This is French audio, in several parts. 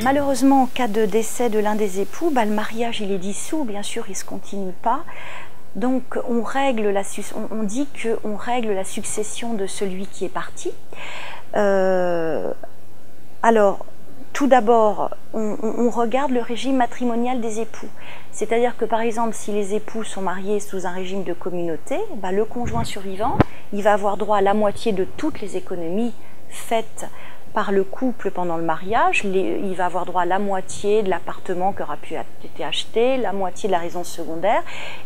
Malheureusement, en cas de décès de l'un des époux, le mariage il est dissous, bien sûr, il ne se continue pas. Donc on dit qu'on règle la succession de celui qui est parti. Alors, tout d'abord, on regarde le régime matrimonial des époux. C'est-à-dire que, par exemple, si les époux sont mariés sous un régime de communauté, le conjoint survivant, il va avoir droit à la moitié de toutes les économies faites par le couple pendant le mariage. Il va avoir droit à la moitié de l'appartement qui aura pu être acheté, la moitié de la résidence secondaire.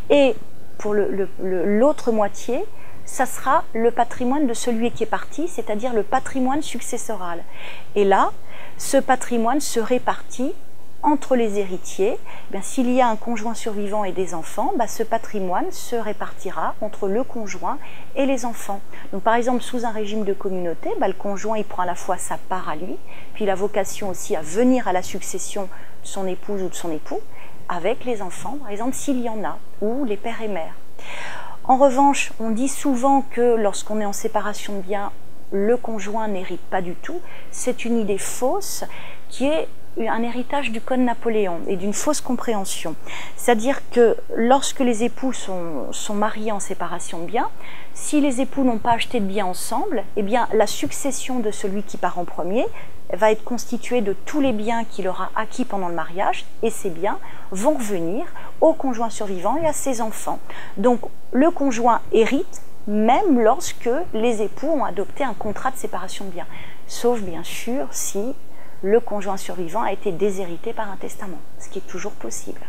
Et pour l'autre moitié, ça sera le patrimoine de celui qui est parti, c'est-à-dire le patrimoine successoral. Et là, ce patrimoine se répartit entre les héritiers. S'il y a un conjoint survivant et des enfants, ce patrimoine se répartira entre le conjoint et les enfants. Donc par exemple, sous un régime de communauté, le conjoint il prend à la fois sa part à lui, puis la vocation aussi à venir à la succession de son épouse ou de son époux, avec les enfants, par exemple s'il y en a, ou les pères et mères. En revanche, on dit souvent que lorsqu'on est en séparation de biens, le conjoint n'hérite pas du tout. C'est une idée fausse qui est un héritage du Code Napoléon et d'une fausse compréhension. C'est-à-dire que lorsque les époux sont mariés en séparation de biens, si les époux n'ont pas acheté de biens ensemble, la succession de celui qui part en premier va être constituée de tous les biens qu'il aura acquis pendant le mariage, et ces biens vont revenir au conjoint survivant et à ses enfants. Donc le conjoint hérite même lorsque les époux ont adopté un contrat de séparation de biens, sauf bien sûr si le conjoint survivant a été déshérité par un testament, ce qui est toujours possible.